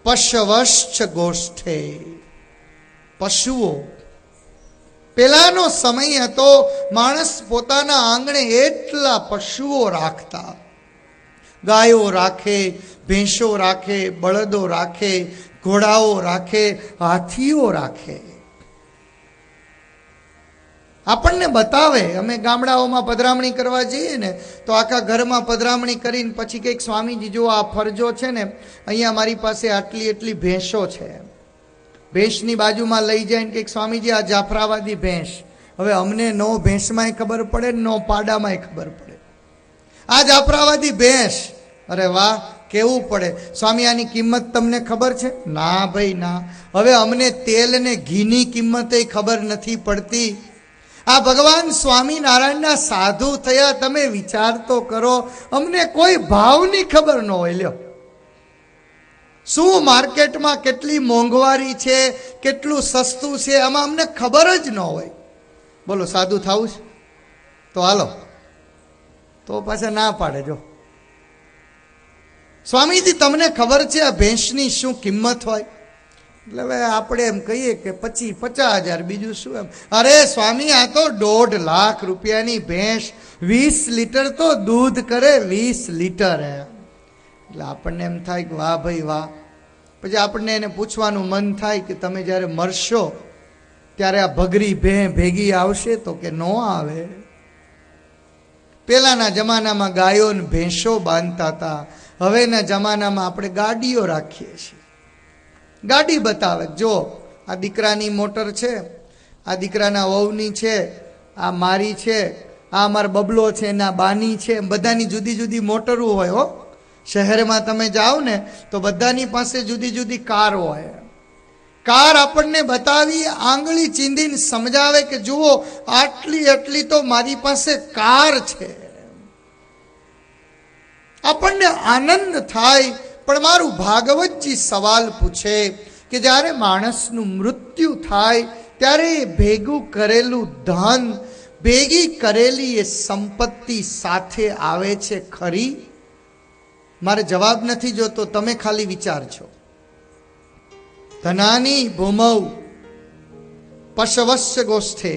પશવશ્ચ ગોષ્ઠે. પશુઓ, પેલાનો સમય હતો, માણસ પોતાના આંગણે એટલા પશુઓ રાખતા. ગાયો રાખે, ભેંસો રાખે, બળદો રાખે, ઘોડાઓ રાખે, હાથીઓ રાખે. આપણને બતાવે, અમે ગામડાઓમાં પધરામણી કરવા જઈએ ને તો આખા ઘરમાં પધરામણી કરીને પછી કંઈક સ્વામીજી જો આ ફરજો છે ને, અહીંયા મારી પાસે આટલી એટલી ભેંસો છે, ભેંસની બાજુમાં લઈ જાય ને કંઈક સ્વામીજી આ જાફરાવાદી ભેંસ. હવે અમને નો ભેંસમાંય ખબર પડે નો પાડામાંય ખબર પડે, આ જાફરાવાદી ભેંસ. અરે વાહ, કેવું પડે સ્વામી, આની કિંમત તમને ખબર છે? ના ભાઈ ના. હવે અમને તેલ ને ઘીની કિંમતે ખબર નથી પડતી. આ ભગવાન સ્વામિનારાયણના સાધુ થયા, તમે વિચાર તો કરો, અમને કોઈ ભાવની ખબર ન હોય. લ્યો, શું માર્કેટમાં કેટલી મોંઘવારી છે, કેટલું સસ્તું છે, આમાં અમને ખબર જ ન હોય. બોલો, સાધુ થવું છે તો હાલો, તો પાછા ના પાડે. જો સ્વામીજી તમને ખબર છે આ ભેંસની શું કિંમત હોય? એટલે હવે આપણે એમ કહીએ કે 50,000, બીજું શું એમ. અરે સ્વામી, આ તો 1.5 લાખ રૂપિયાની ભેંસ, 20 લીટર તો દૂધ કરે, 20 લીટર. એટલે આપણને એમ થાય કે વાહ ભાઈ વાહ. પછી આપણને એને પૂછવાનું મન થાય કે તમે જ્યારે મરશો ત્યારે આ ભગરી ભેગી આવશે? તો કે નો આવે. પેલાના જમાનામાં ગાયો ને ભેંસો બાંધતા હતા, હવેના જમાનામાં આપણે ગાડીઓ રાખીએ છીએ. ગાડી બતાવે, જો આ દીકરાની મોટર છે, આ દીકરાના વહુની છે, આ મારી છે, આ અમારો બબલો છે, એના બાની છે. બધાની જુદી જુદી મોટરો હોય. હો, શહેરમાં તમે જાઓ ને તો બધાની પાસે જુદી જુદી કાર હોય. કાર આપણને બતાવી, આંગળી ચીંધીને સમજાવે કે જુઓ, આટલી આટલી તો મારી પાસે કાર છે. આપણને આનંદ થાય. પણ મારું ભાગવતજી સવાલ પૂછે કે જ્યારે માણસનું મૃત્યુ થાય ત્યારે ભેગું કરેલું ધન, ભેગી કરેલી એ સંપત્તિ સાથે આવે છે ખરી? મારે જવાબ નથી જોતો, તમે ખાલી વિચારજો. ધનાની ભૂમૌ પશવસ્ય ગોષ્ઠે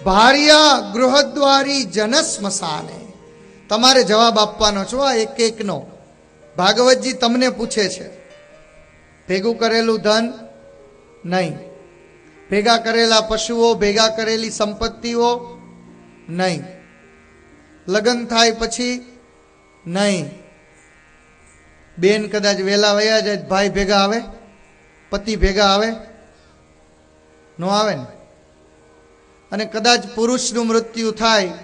ભાર્યા ગૃહદ્વારી જન સ્મશાને. તમારે જવાબ આપવાનો છો આ એક એકનો. ભાગવતજી તમને પૂછે છે, ભેગું કરેલું ધન નહીં, ભેગા કરેલા પશુઓ, ભેગા કરેલી સંપત્તિઓ નહીં, લગ્ન થાય પછી નહીં, બેન કદાચ વહેલા વયા જાય, ભાઈ ભેગા આવે, પતિ ભેગા આવે? નો આવે ને. અને કદાચ પુરુષનું મૃત્યુ થાય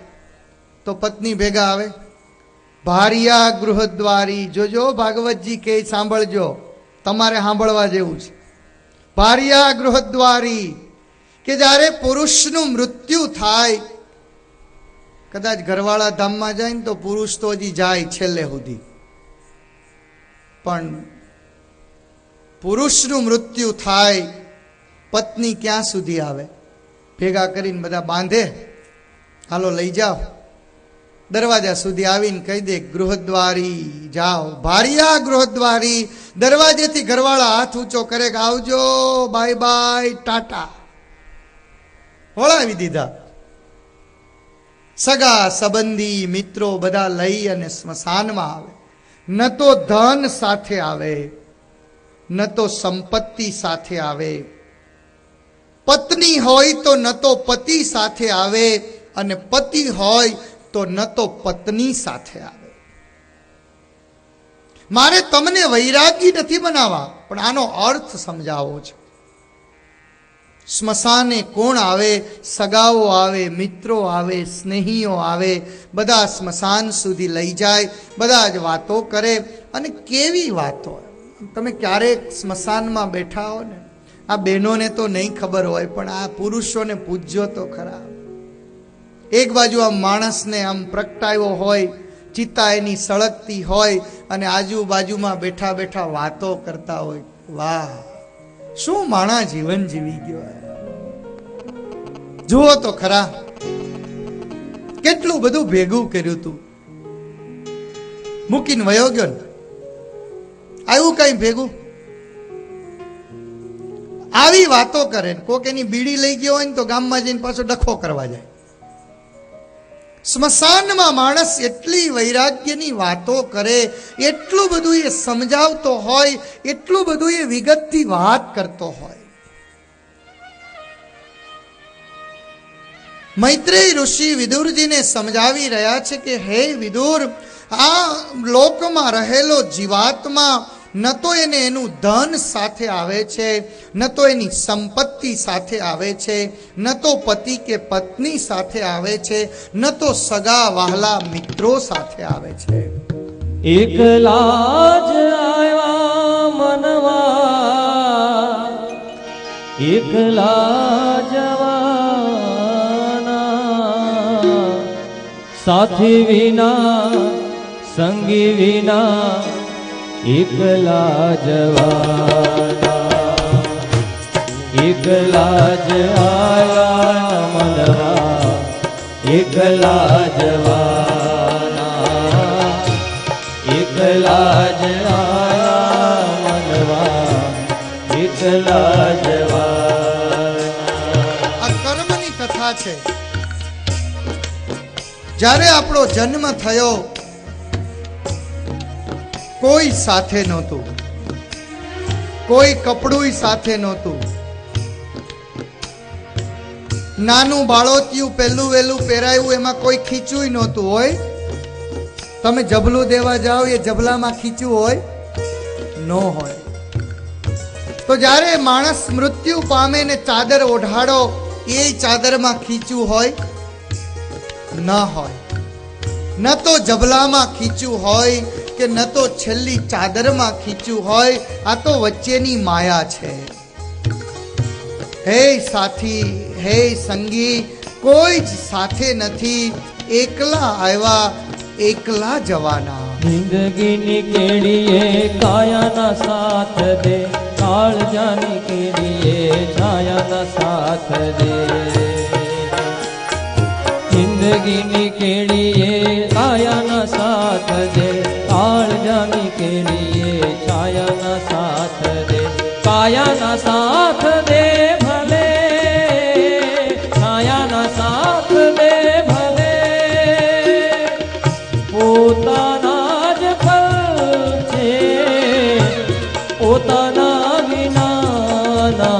તો પત્ની ભેગા આવે? ભાર્યા ગૃહદ્વારી. જોજો, ભાગવતજી કે સાંભળજો, તમારે સાંભળવા જેવું છે. ભાર્યા ગૃહદ્વારી, કે જ્યારે પુરુષનું મૃત્યુ થાય, કદાચ ઘરવાળા ધામમાં જાય ને તો પુરુષ તો હજી જાય છેલ્લે સુધી, પણ પુરુષનું મૃત્યુ થાય, પત્ની ક્યાં સુધી આવે? ભેગા કરીને બધા બાંધે, હાલો લઈ જાઓ. દરવાજા સુધી આવીને કહી દે ગૃહદ્વારી જાઓ. ભાર્યા ગૃહદ્વારી, દરવાજેથી ઘરવાળા હાથ ઊંચો કરે કે આવજો, બાય બાય, ટાટા, વળાવી દીધા. સગા સંબંધી મિત્રો બધા લઈ અને સ્મશાનમાં આવે. ન તો ધન સાથે આવે, ન તો સંપત્તિ સાથે આવે. પત્ની હોય તો ન તો પતિ સાથે આવે, અને પતિ હોય તો ન તો પત્ની સાથે આવે. મારે તમને વૈરાગી નથી બનાવવા, પણ આનો અર્થ સમજાવવો છે. સ્મશાને કોણ આવે? સગાઓ આવે, મિત્રો આવે, સ્નેહીઓ આવે, બધા સ્મશાન સુધી લઈ જાય, બધા જ વાતો કરે. અને કેવી વાતો! તમે ક્યારેક સ્મશાનમાં બેઠા હો ને, આ બહેનોને તો નહીં ખબર હોય, પણ આ પુરુષોને પૂછજો તો ખરા. એક બાજુ આમ માણસને આમ પ્રગટાયો હોય, ચિત્તા એની સળગતી હોય, અને આજુબાજુમાં બેઠા બેઠા વાતો કરતા હોય. વાહ, શું માણા જીવન જીવી ગયો! જુઓ તો ખરા, કેટલું બધું ભેગું કર્યું તું, મૂકીને વયો ગયો ને. આવ્યું કઈ ભેગું? આવી વાતો કરે. કોક એની બીડી લઈ ગયો હોય ને તો ગામમાં જઈને પાછો ડખો કરવા જાય. સ્મશાનમાં માણસ એટલી વૈરાગ્યની વાતો કરે, એટલું બધું એ સમજાવતો હોય, એટલું બધું એ વિગતથી વાત કરતો હોય. મૈત્રેય ઋષિ વિદુરજીને સમજાવી રહ્યા છે કે હે વિદુર, આ લોકમાં રહેલો જીવાત્મા ન તો એને એનું ધન સાથે આવે છે, ન તો એની સંપત્તિ સાથે આવે છે, ન તો પતિ કે પત્ની સાથે આવે છે, ન તો સગા વહાલા મિત્રો સાથે આવે છે. એકલા જ આવ્યા મનવા, એકલા જવાના, સાથી વિના સંગી વિના એકલા જવાના. એકલા જ આયા મનવા, એકલા જવાના, એકલા જ આયા મનવા, એકલા જવાના. આ કર્મની કથા છે. જ્યારે આપણો જન્મ થયો, કોઈ સાથે નહોતું, કોઈ કપડું સાથે નહોતું. નાનું બાળોતિયું પહેલું વહેલું પહેરાયું, એમાં કોઈ ખીચું નહોતું હોય. તમે જબલું દેવા જાઓ, એ જબલામાં ખીચું હોય ન હોય. તો જ્યારે માણસ મૃત્યુ પામે ને ચાદર ઓઢાડો, એ ચાદરમાં ખીચું હોય ન હોય. ન તો જબલામાં ખીચું હોય કે ન તો છેલ્લી ચાદરમાં ખીચું હોય. આ તો વચ્ચેની માયા છે. હે સાથી, હે સંગી, કોઈ જ સાથે નથી. એકલા આવ્યા, એકલા જવાના. જિંદગીની કેડીએ કાયાના સાથ દે, કાળજાની કેડીએ છાયાના સાથ દે. જિંદગીની કેડીએ કાયાના સાથ દે, કાળજાની કેડીએ છાયાના સાથ દે. કાયાના સાથ દે ભલે, છાયાના સાથ દે ભલે, પોતાના જ ફળ છે, પોતાના વિનાના.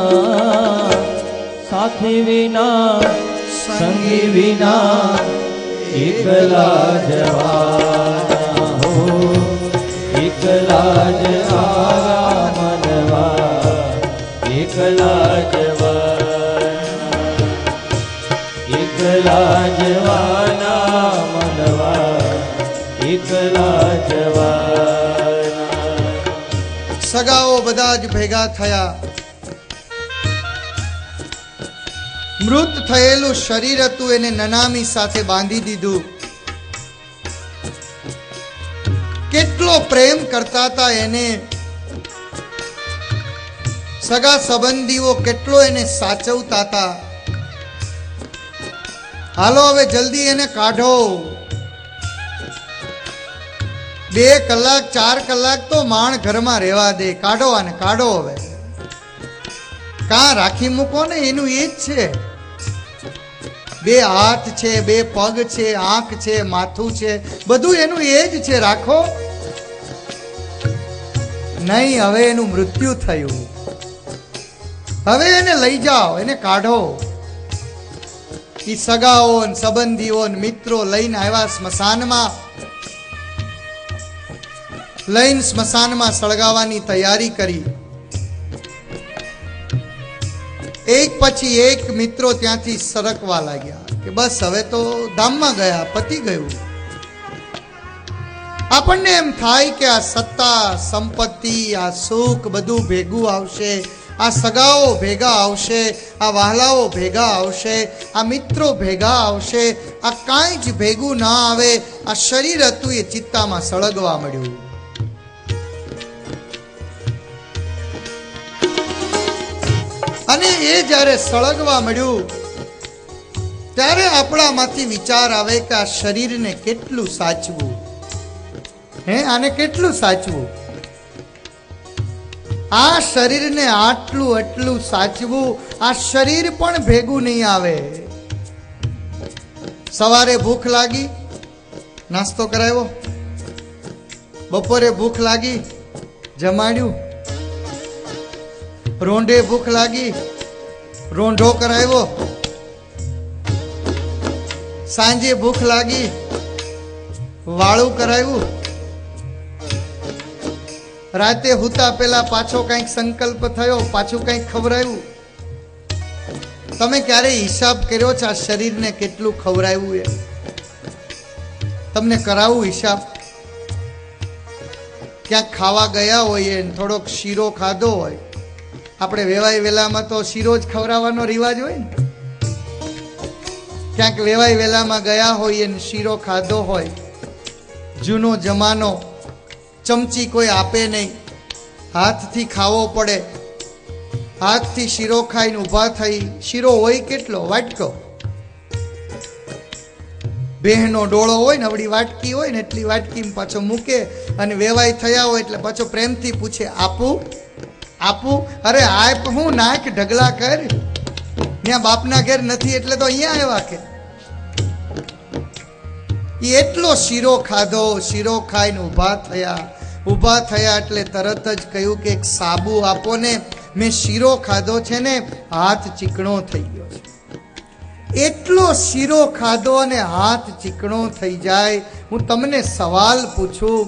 સાથી વિના સંગી વિના એકલા જવાના. હો એકલા જ આવ્યા મનવા, એકલા જવાના, એકલા જવાના મનવા, એકલા જવાના. સગાઓ બધા જ ભેગા થયા. મૃત થયેલું શરીર હતું, એને નનામી સાથે બાંધી દીધું. કેટલો પ્રેમ કરતા હતા એને. સગા સંબંધીઓ કેટલો એને સાચવતા હતા. હાલો હવે જલ્દી એને કાઢો. 2 કલાક 4 કલાક તો માણ ઘરમાં રહેવા દે. કાઢો આને, કાઢો હવે. કાં રાખી મૂકો ને, એનું એ જ છે. 2 હાથ છે, 2 પગ છે, આંખ છે, માથું છે, બધું એનું એ જ છે. રાખો નહીં. હવે એનું મૃત્યુ થયું. હવે એને લઈ જાઓ, એને કાઢો. એ સગાઓ સંબંધીઓ મિત્રો લઈને આવ્યા સ્મશાનમાં. લઈને સ્મશાનમાં સળગાવવાની તૈયારી કરી. એક પછી એક મિત્રો ત્યાંથી સરકવા લાગ્યા કે બસ હવે તો ધામમાં ગયા, પતી ગયું. આપણને એમ થાય કે આ સત્તા સંપત્તિ, આ સુખ બધું ભેગું આવશે, આ સગાઓ ભેગા આવશે, આ વહાલાઓ ભેગા આવશે, આ મિત્રો ભેગા આવશે. આ કાંઈ જ ભેગું ના આવે. આ શરીર હતું એ ચિત્તામાં સળગવા મળ્યું. અને એ જ્યારે સળગવા મળ્યું ત્યારે આપણામાંથી વિચાર આવે કે આ શરીરને કેટલું સાચવું. આને કેટલું સાચવું. આ શરીરને આટલું આટલું સાચવું, આ શરીર પણ ભેગું નહીં આવે. સવારે ભૂખ લાગી, નાસ્તો કરાવ્યો. બપોરે ભૂખ લાગી, જમાડ્યું. રોંઢે ભૂખ લાગી, રોંઢો કરાવ્યો. સાંજે ભૂખ લાગી, વાળું કરાવ્યું. રાતે હુતા પેલા પાછો કંઈક સંકલ્પ થયો, પાછું કંઈક ખવડાવ્યું. તમે ક્યારે હિસાબ કર્યો છે આ શરીરને કેટલું ખવડાવ્યું? એ તમને કરાવું હિસાબ. ક્યાંક ખાવા ગયા હોઈએ, થોડોક શીરો ખાધો હોય, આપણે વેવાય વેલામાં તો શીરો જ ખવડાવવાનો રિવાજ હોય ને. ક્યાંક વેવાય વેલામાં ગયા હોઈએ ને શીરો ખાધો હોય, જૂનો જમાનો, ચમચી કોઈ આપે નહીં, હાથથી ખાવો પડે. હાથથી શીરો ખાઈને ઊભા થઈ, શીરો હોય કેટલો? વાટકો. બેહનો ડોળો હોય ને, આવડી વાટકી હોય ને, એટલી વાટકી પાછો મૂકે અને વેવાય થયા હોય એટલે પાછો પ્રેમથી પૂછે, આપું આપું? અરે આપ હું, નાખ ઢગલા કર. ત્યાં બાપના ઘેર નથી એટલે તો અહીંયા આવ્યા કે. એટલો શીરો ખાધો, શીરો ખાઈને ઊભા થયા એટલે તરત જ કહ્યું કે એક સાબુ આપો ને, મેં શીરો ખાધો છે ને હાથ ચીકણો થઈ ગયો છે. એટલો શીરો ખાધો અને હાથ ચીકણો થઈ જાય. હું તમને સવાલ પૂછું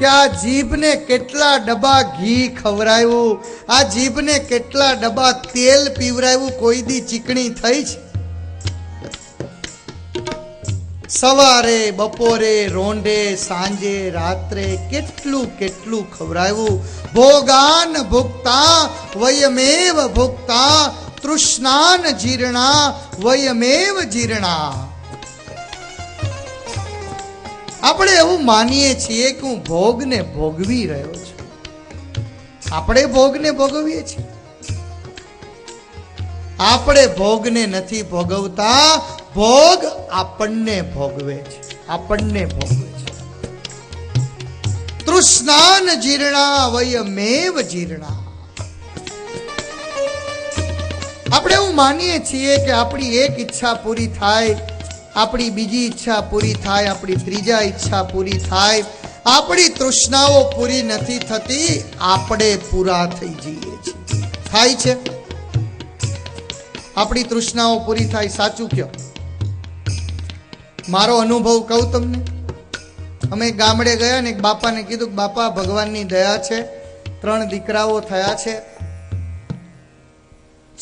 કે આ જીભને કેટલા ડબ્બા ઘી ખવડાવ્યું, આ જીભને કેટલા ડબ્બા તેલ પીવરાવ્યું, કોઈ દી ચીકણી થઈ છે? સવારે, બપોરે, રોંઢે, સાંજે, રાત્રે કેટલું કેટલું ખવડાવ્યું. ભોગાન ભુક્તા વયમેવ ભુક્તા, તૃષ્ણાન જીર્ણા વયમેવ જીર્ણા. આપણે એવું માનીએ છીએ કે હું ભોગને ભોગવી રહ્યો છું. આપણે ભોગને ભોગવીએ છીએ. આપણે ભોગને નથી ભોગવતા, ભોગ આપણને ભોગવે છે, આપણને ભોગવે છે. તૃષ્ણાન જીર્ણા વયમેવ જીર્ણા. આપણે એવું માનીએ છીએ કે આપણી એક ઈચ્છા પૂરી થાય, આપણી બીજી ઈચ્છા પૂરી થાય, આપણી ત્રીજા ઈચ્છા પૂરી થાય. આપણી તૃષ્ણાઓ પૂરી નથી થતી, આપણે પૂરા થઈ જઈએ છીએ. થાય છે આપણી તૃષ્ણાઓ પૂરી થાય? સાચું કયો? મારો અનુભવ કહું તમને. અમે ગામડે ગયા ને એક બાપાને કીધું કે બાપા, ભગવાનની દયા છે, 3 દીકરાઓ થયા છે,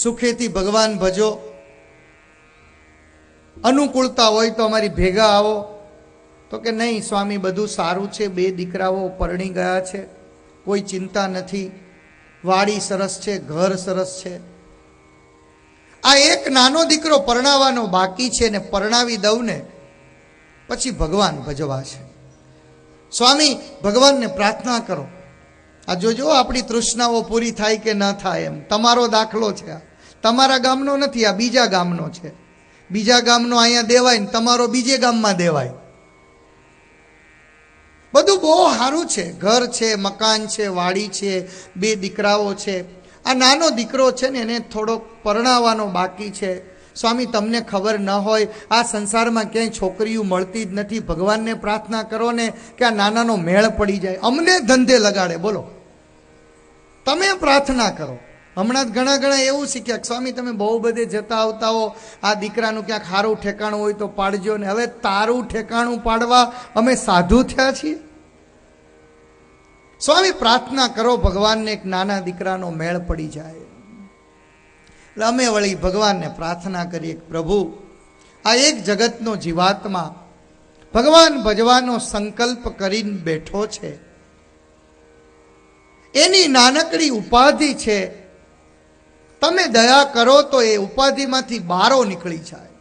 સુખેથી ભગવાન ભજો, અનુકૂળતા હોય તો અમારી ભેગા આવો. તો કે નહીં સ્વામી, બધું સારું છે, 2 દીકરાઓ પરણી ગયા છે, કોઈ ચિંતા નથી, વાડી સરસ છે, ઘર સરસ છે. આ એક નાનો દીકરો પરણાવવાનો બાકી છે ને પરણાવી દઉં ને પછી ભગવાન ભજવાશે. સ્વામી, ભગવાનને પ્રાર્થના કરો, આ જોજો આપણી તૃષ્ણાઓ પૂરી થાય કે ન થાય એમ. તમારો દાખલો છે આ, તમારા ગામનો નથી, આ બીજા ગામનો છે. બીજા ગામનો અહીંયા દેવાય ને તમારો બીજે ગામમાં દેવાય. બધું બહુ સારું છે, ઘર છે, મકાન છે, વાડી છે, 2 દીકરાઓ છે. આ નાનો દીકરો છે ને એને થોડોક પરણાવવાનો બાકી છે. સ્વામી, તમને ખબર ન હોય, આ સંસારમાં ક્યાંય છોકરીઓ મળતી જ નથી. ભગવાનને પ્રાર્થના કરો ને કે આ નાનાનો મેળ પડી જાય, અમને ધંધે લગાડે. બોલો, તમે પ્રાર્થના કરો. હમણાં જ ઘણા એવું શીખ્યા, સ્વામી તમે બહુ બધે જતા આવતા હો, આ દીકરાનું ક્યાંક સારું ઠેકાણું હોય તો પાડજો ને. હવે તારું ઠેકાણું પાડવા અમે સાધુ થયા છીએ? સ્વામી, પ્રાર્થના કરો ભગવાનને એક નાના દીકરાનો મેળ પડી જાય. એટલે અમે વળી ભગવાનને પ્રાર્થના કરીએ, પ્રભુ, આ એક જગતનો જીવાત્મા ભગવાન ભજવાનો સંકલ્પ કરીને બેઠો છે, એની નાનકડી ઉપાધિ છે, તમે દયા કરો તો એ ઉપાધિમાંથી બારો નીકળી જાય.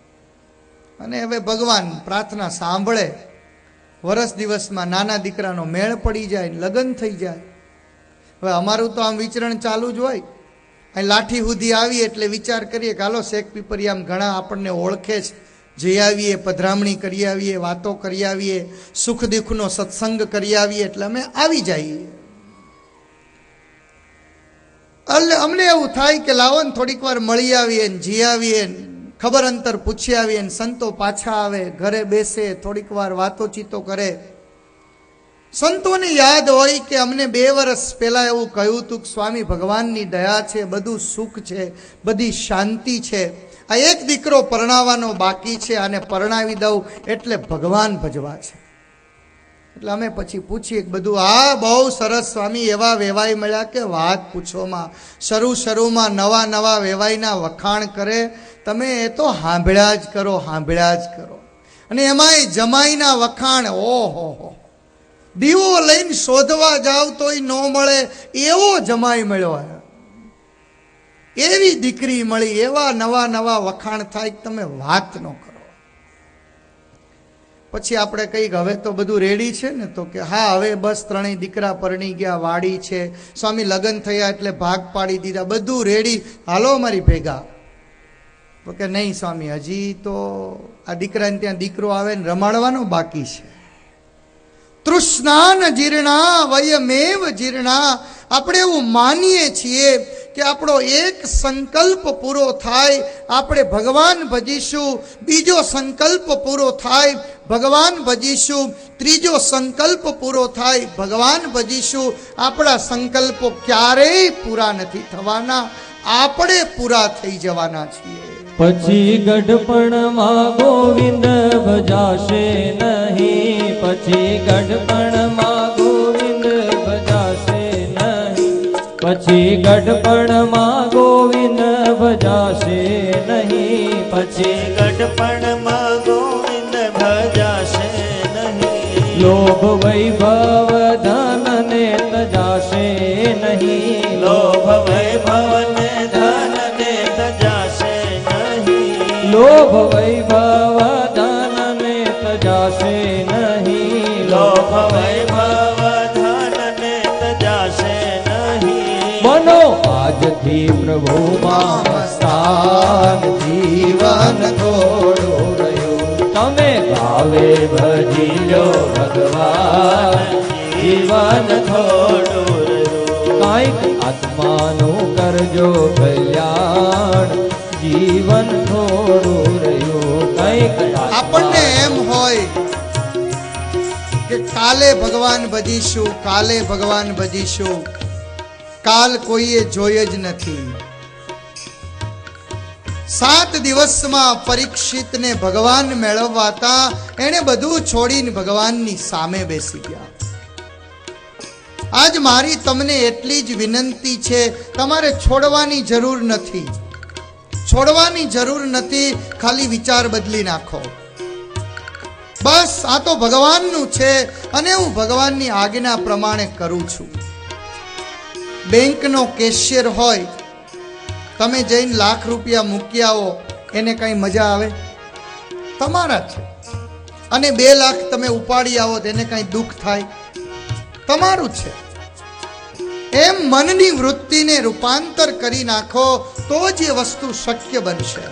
અને હવે ભગવાન પ્રાર્થના સાંભળે, વર્ષ દિવસમાં નાના દીકરાનો મેળ પડી જાય, લગ્ન થઈ જાય. હવે અમારું તો આમ વિચરણ ચાલુ જ હોય. અહીં લાઠી સુધી આવીએ એટલે વિચાર કરીએ કે હાલો શેખ પીપરિયામ ઘણા આપણને ઓળખે છે, જઈ આવીએ, પધરામણી કરી આવીએ, વાતો કરી આવીએ, સુખ દુઃખનો સત્સંગ કરી આવીએ, એટલે અમે આવી જઈએ. એટલે અમને એવું થાય કે લાવો ને થોડીક વાર મળી આવીએ ને જી આવીએ ને ખબર અંતર પૂછી આવીએ ને સંતો પાછા આવે ઘરે બેસે થોડીક વાર વાતોચીતો કરે. સંતોને યાદ હોય કે અમને 2 વર્ષ પહેલા એવું કહ્યું હતું કે સ્વામી ભગવાનની દયા છે, બધું સુખ છે, બધી શાંતિ છે, આ એક દીકરો પરણાવવાનો બાકી છે, આને પરણાવી દઉં એટલે ભગવાન ભજવા છે. એટલે અમે પછી પૂછીએ કે બધું આ બહુ સરસ સ્વામી, એવા વેવાઈ મળ્યા કે વાત પૂછોમાં. શરૂમાં નવા વેવાઈના વખાણ કરે, તમે એ તો સાંભળ્યા જ કરો, સાંભળ્યા જ કરો. અને એમાંય જમાઈના વખાણ, ઓહો, દીવો લઈને શોધવા જાવ તોય ન મળે એવો જમાઈ મળ્યો, એવી દીકરી મળી, એવા નવા વખાણ થાય કે તમે વાત ન કરો. પછી આપણે કહીએ હવે તો બધું રેડી છે ને? તો કે હા, હવે બસ 3 દીકરા પરણી ગયા, વાડી છે, સ્વામી લગ્ન થયા એટલે ભાગ પાડી દીધા, બધું રેડી, હાલો મારી ભેગા. તો કે નહીં સ્વામી, હજી તો આ દીકરાને ત્યાં દીકરો આવે ને રમાડવાનો બાકી છે. તૃષ્ણાન જીર્ણા વયમેવ જીર્ણા. આપણે એવું માનીએ છીએ કે આપણો એક સંકલ્પ પૂરો થાય, આપણે ભગવાન ભજીશું, બીજો સંકલ્પ પૂરો થાય, ભગવાન ભજીશું, ત્રીજો સંકલ્પ પૂરો થાય, ભગવાન ભજીશું. આપણા સંકલ્પો ક્યારેય પૂરા નથી થવાના, આપણે પૂરા થઈ જવાના છીએ. પછી ગઢપણમાં ગોવિંદ ભજાશે નહીં, પછી ગઢપણમાં ગોવિંદ ભજાશે નહીં, પછી ગઢપણમાં ગોવિંદ ભજાશે નહીં, પછી ગઢપણમાં ગોવિંદ ભજાશે નહીં. લોભ વૈભવ ધન ને તજાશે નહીં, લોભ વૈભવ ને ધન ને તજાશે નહીં, લોભ વૈભવ ધન ને તજાશે નહીં, લોભ વૈભવ ધન ને તજાશે નહીં. બનો આજથી પ્રભુમાં મસ્તાન, જીવન થોડું રહ્યું, તમે ભાવે ભજી લો ભગવાન, જીવન થોડું રહ્યું. કાંઈક આત્માનું કરજો કલ્યાણ, જીવન થોડું રહ્યું. કંઈક આપણને એમ હોય કે કાલે ભગવાન ભજીશું, કાલે ભગવાન ભજીશું, કાલ કોઈએ જોઈ જ નથી. 7 દિવસમાં પરીક્ષિતને ભગવાન મેળવવાતા એણે બધું છોડીને ભગવાનની સામે બેસી ગયા. આજ મારી તમને એટલી જ વિનંતી છે, તમારે છોડવાની જરૂર નથી, છોડવાની જરૂર નથી, ખાલી વિચાર બદલી નાખો. બસ આ તો ભગવાનનું છે અને હું ભગવાનની આજ્ઞા પ્રમાણે કરું છું. બેંકનો કેશિયર હોય, તમે જઈને લાખ રૂપિયા મૂકી આવો, એને કઈ મજા આવે? તમારા છે. અને 2 લાખ તમે ઉપાડી આવો તો એને કઈ દુઃખ થાય? તમારું છે. એમ મનની વૃત્તિને રૂપાંતર કરી નાખો તો જ એ વસ્તુ શક્ય બનશે.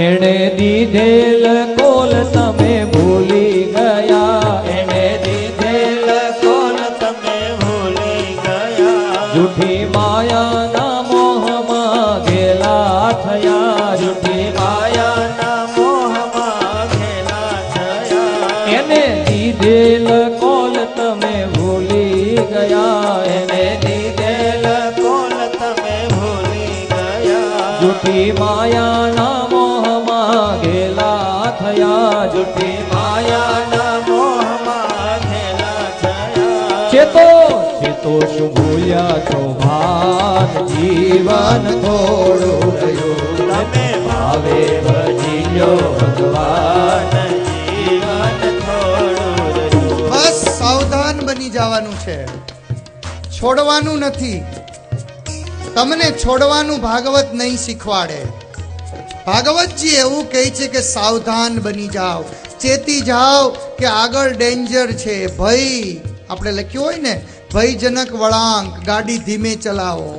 એણે દીધેલ કોલ તમે ભૂલી ગયા, એણે દીધેલ કોલ તમે ભૂલી ગયા. જૂઠી માયાના મોહમાં ઘેલા થયા, જૂઠી માયાના મોહમાં ઘેલા થયા. એને દીધેલ કોલ તમે ભૂલી ગયા, એને દીધેલ કોલ તમે ભૂલી ગયા. જૂઠી માયાના જૂઠી માયાના મોહમાં ઘેલા થયા. ચેતો શું ભૂલ્યા છો ભાન, જીવન થોડું રહ્યું, તમે ભાવે ભજી લો ભગવાન, જીવન થોડું રહ્યું. બસ સાવધાન બની જવાનું છે, છોડવાનું નથી. તમને છોડવાનું ભાગવત નહીં શીખવાડે. ભાગવતજી એવું કહે છે કે સાવધાન બની જાઓ, ચેતી જાઓ કે આગળ ડેન્જર છે, ભય. આપણે લખ્યું હોય ને, ભયજનક વળાંક, ગાડી ધીમે ચલાવો.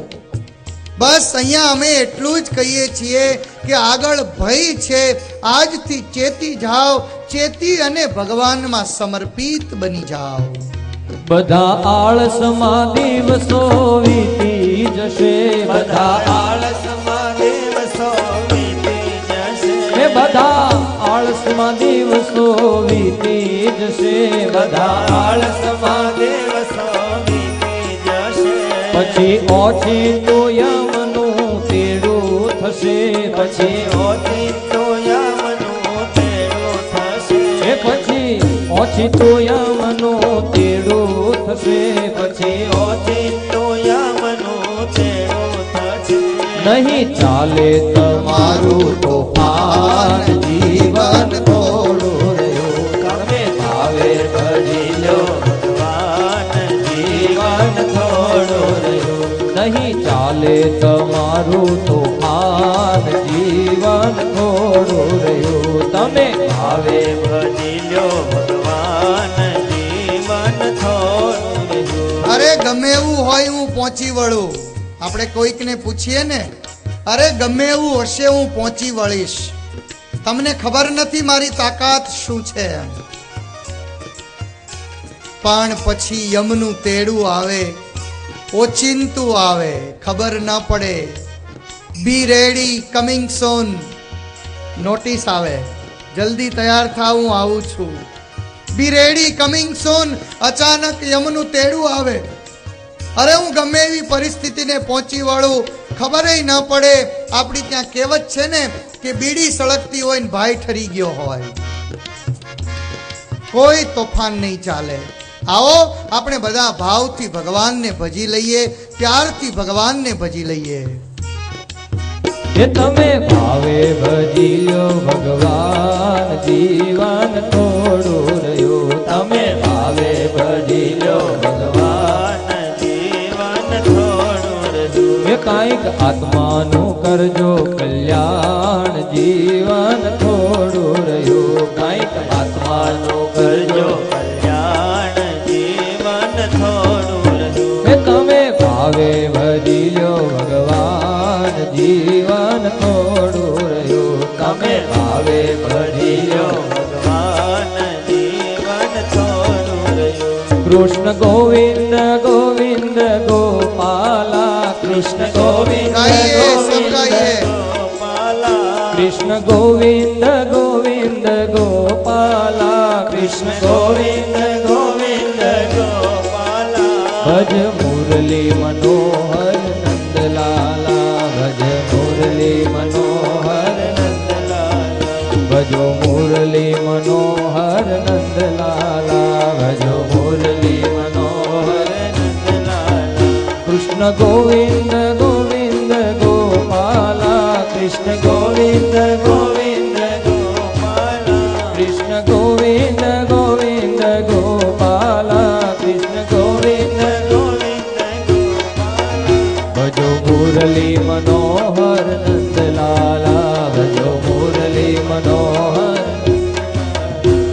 બસ અહીંયા અમે એટલું જ કહીએ છીએ કે આગળ ભય છે, આજથી ચેતી જાઓ, ચેતી અને ભગવાનમાં સમર્પિત બની જાઓ. બધા આળસમાં દિવસો વીતી જશે, આળસમાં દિવસો વીતી જશે પછી ઓચિંતો યમનું તેડું થશે પછી ઓચિંતો યમનું તેડું થશે પછી ઓચિંતો યમનું તેડું થશે પછી ઓચિંતો યમનું તેડું થશે નહીં ચાલે તમારું તોફાન જીવન થોડું રહ્યું તમે ભાવે ભજી લો ભગવાન જીવન થોડું રહ્યું નહીં ચાલે તમારું તોફાન જીવન થોડું રહ્યું તમે ભાવે ભજી લો ભગવાન જીવન થોડું રહ્યું અરે ગમે એવું હોય હું પહોંચી વળું. આપણે કોઈકને પૂછીએ ને, અરે ગમે એવું હશે હું પહોંચી વળીશ, તમને ખબર નથી મારી તાકાત શું છે. પણ પછી યમનું તેડું આવે, ઓચિંતું આવે, ખબર ન પડે. બી રેડી, કમિંગ સોન, નોટિસ આવે, જલ્દી તૈયાર થાવ હું આવું છું. બી રેડી, કમિંગ સોન. અચાનક યમનું તેડું આવે. અરે હું ગમે એવી પરિસ્થિતિને પહોંચી વળું, ખબર ન પડે. આપણી ત્યાં કહેવત છે ને કે બીડી સળગતી હોય ને ભાઈ ઠરી ગયો હોય, કોઈ તોફાન નહીં ચાલે. આવો આપણે બધા ભાવથી ભગવાનને ભજી લઈએ, પ્યારથી ભગવાનને ભજી લઈએ. કે તમે ભાવે ભજી લો ભગવાન જીવન થોડું રહ્યું તમે ભાવે ભજી લો ભગવાન જીવન થોડું રહ્યું એ કાંઈક આત્માનું કરજો કલ્યાણ જીવન થોડું રહ્યું કાંઈક આત્માનું કરજો કલ્યાણ જીવન થોડું રહ્યું એ તમે ભાવે ભજી લો ભગવાન જીવન થોડું રહ્યું તમે ભાવે ભજી લો ભગવાન જીવન થોડું રહ્યું કૃષ્ણ ગોવિંદ ગોવિંદ ગોપાલા કૃષ્ણ ગોવિંદ ગોવિંદ ગોપાલા કૃષ્ણ ગોવિંદ ગોવિંદ ગોપાલા કૃષ્ણ ગોવિંદ ગોવિંદ ગોપાલા ભજ મુરલી મનોહર નંદલાલા ભજ મુરલી મનોહર નંદલાલા ભજો મુરલી મનોહર નંદલાલા ભજો મુરલી મનોહર નંદલાલા કૃષ્ણ ગોવિંદ ગોવિંદ ગોપાલા કૃષ્ણ ગોવિંદ ગોવિંદ ગોપાલા કૃષ્ણ ગોવિંદ ગોવિંદ ગોપાલા કૃષ્ણ ગોવિંદ ગોવિંદ ગોપાલા ભજો મુરલી મનોહર નંદલાલા ભજો મુરલી મનોહર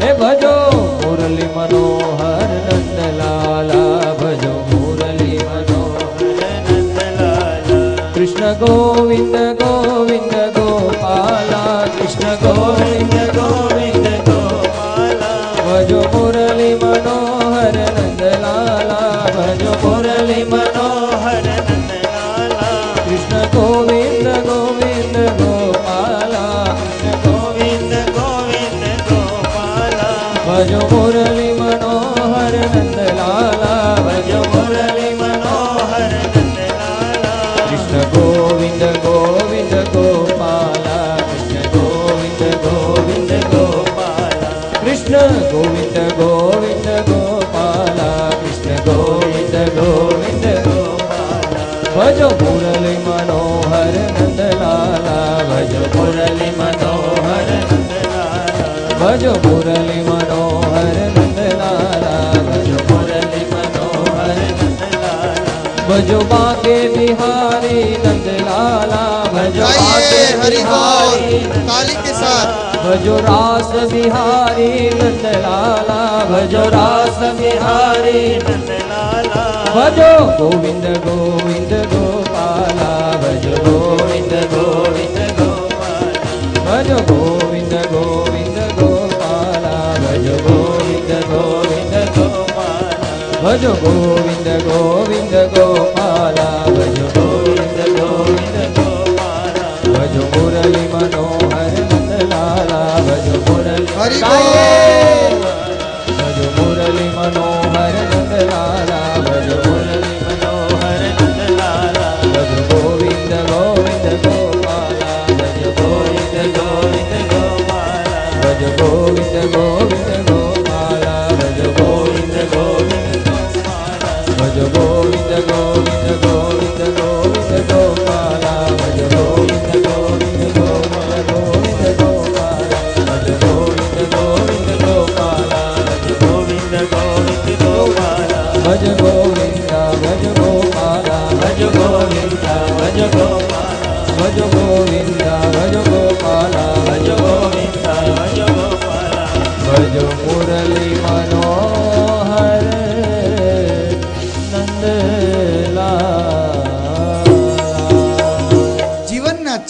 હે ભજો મુરલી મનોહર નંદલાલા ભજો મુરલી મનોહર નંદલાલા કૃષ્ણ ગોવિંદ ગોવિંદ ગોપાલા કૃષ્ણ ગોવિંદ ગોવિંદ ગોપાલા ભજો મુરલી મનોહર નંદલાલા ભજો મુરલી મનોહર નંદલાલા કૃષ્ણ ગોવિંદ ગોવિંદ ગોપાલા કૃષ્ણ ગોવિંદ ગોવિંદ ગોપાલા ભજો મુરલી મનોહર નંદલાલા ભજો મુરલી મનોહર નંદલાલા કૃષ્ણ ગોવિંદ ગોવિંદ ગોપાલા કૃષ્ણ ગોવિંદ ગોવિંદ ગોપાલા કૃષ્ણ ગોવિંદ ગોવિંદ ગોપાલા કૃષ્ણ ગોવિંદ ગોવિંદ ગોપાલા ભજો મુરલી મનોહર નંદલાલા ભજો મુરલી મનોહર નંદલાલા ભજો મુરલી મનોહર નંદલાલા ભજો મુરલી મનોહર નંદલાલા ભજો બાકે બિહારી નંદલાલા ભજો બાકે हरि बोल, બિહારી ताली के साथ. भजो रास बिहारी नंदलाला भजो रास बिहारी नंदलाला भजो गोविंद गोविंद गोपाला भजो गोविंद गोविंद गोपाला भजो गोविंद गोविंद गोपाला भजो गोविंद गोविंद गोपाला भजो गोविंद गोविंद गोपाला भजो गोविंद गोविंद गोपाला भजो मुरली मनोहर नंदलाला भजो मुरली हरि बोल. भजो मुरली मनोहर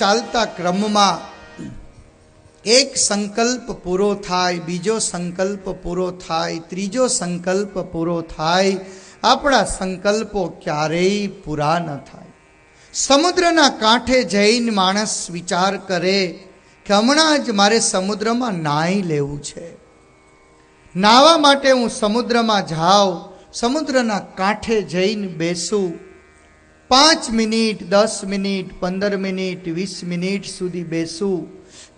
ચાલતા ક્રમમાં એક સંકલ્પ પૂરો થાય, બીજો સંકલ્પ પૂરો થાય, ત્રીજો સંકલ્પ પૂરો થાય, આપણા સંકલ્પો ક્યારેય પૂરા ન થાય. સમુદ્રના કાંઠે જઈને માણસ વિચાર કરે કે હમણાં જ મારે સમુદ્રમાં નાહી લેવું છે. નાહવા માટે હું સમુદ્રમાં જાઉં, સમુદ્રના કાંઠે જઈને બેસું, 5 મિનિટ, 10 મિનિટ, 15 મિનિટ, 20 મિનિટ સુધી બેસું,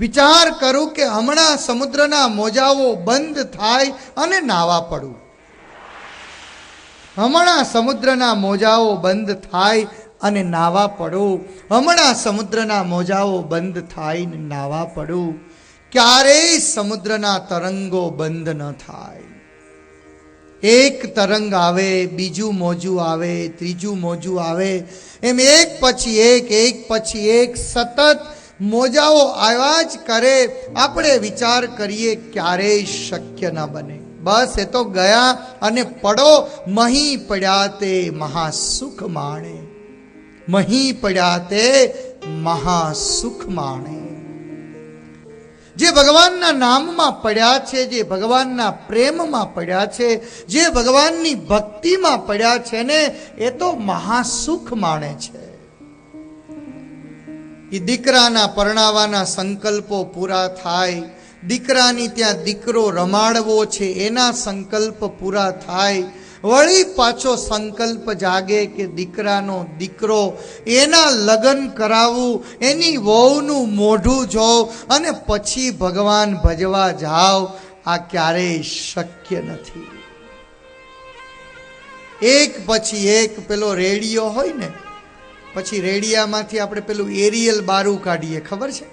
વિચાર કરું કે હમણાં સમુદ્રના મોજાઓ બંધ થાય અને નાહવા પડું. હમણાં સમુદ્રના મોજાઓ બંધ થાય અને નાહવા પડું. હમણાં સમુદ્રના મોજાઓ બંધ થાય ને નાહવા પડું. ક્યારેય સમુદ્રના તરંગો બંધ ન થાય. એક તરંગ આવે, બીજું મોજું આવે, ત્રીજું મોજું આવે, એમ એક પછી એક સતત મોજાઓ આવ્યા જ કરે. આપણે વિચાર કરીએ ક્યારેય શક્ય ન બને. બસ એ તો ગયા અને પડો. મહી પડ્યા તે મહાસુખ માણે, મહી પડ્યા તે મહાસુખ માણે. જે ભગવાનના નામમાં પડ્યા છે, જે ભગવાનના પ્રેમમાં પડ્યા છે, જે ભગવાનની ભક્તિમાં પડ્યા છે ને, એ તો મહાસુખ માણે છે. એ દીકરાના પરણાવાના સંકલ્પો પૂરા થાય, દીકરાની ત્યાં દીકરો રમાડવો છે એના સંકલ્પ પૂરા થાય, વળી પાછો સંકલ્પ જાગે કે દીકરાનો દીકરો, એના લગ્ન કરાવવું, એની વહુનું મોઢું જોઉં અને પછી ભગવાન ભજવા જાઓ. આ ક્યારેય શક્ય નથી. એક પછી એક પેલો રેડિયો હોય ને, પછી રેડિયામાંથી આપણે પેલું એરિયલ બારું કાઢીએ, ખબર છે?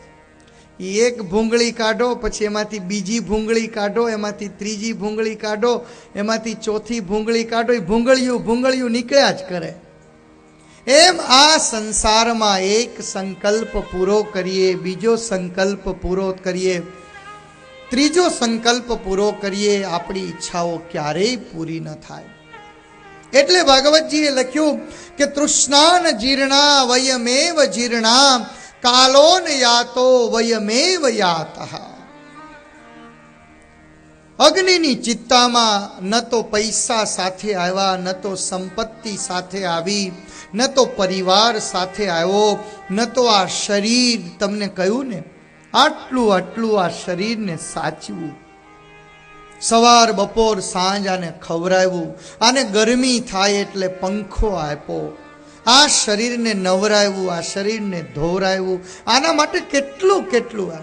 એ એક ભૂંગળી કાઢો, પછી એમાંથી બીજી ભૂંગળી કાઢો, એમાંથી ત્રીજી ભૂંગળી કાઢો, એમાંથી ચોથી ભૂંગળી કાઢો. એ ભૂંગળીયું નીકળ્યા જ કરે. એમ આ સંસારમાં એક સંકલ્પ પૂરો કરીએ, બીજો સંકલ્પ પૂરો કરીએ, ત્રીજો સંકલ્પ પૂરો કરીએ, આપણી ઈચ્છાઓ ક્યારેય પૂરી ન થાય. એટલે ભાગવતજીએ લખ્યું કે તૃષ્ણાન જીર્ણા વયમેવ જીર્ણા, કાલોન યાતો વયમેવ યાતઃ. અગ્નિની ચિત્તામાં ન તો પૈસા સાથે આવ્યા, ન તો સંપત્તિ સાથે આવી, ન તો પરિવાર સાથે આવ્યો, ન તો આ શરીર. તમને કહ્યું ને, આટલું આ શરીરને સાચવું, સવાર બપોર સાંજ આને ખવરાવ્યું, આને ગરમી થાય એટલે પંખો આપ્યો, આ શરીરને નવરાવ્યું, આ શરીરને ધોવરાવ્યું. આના માટે કેટલું આ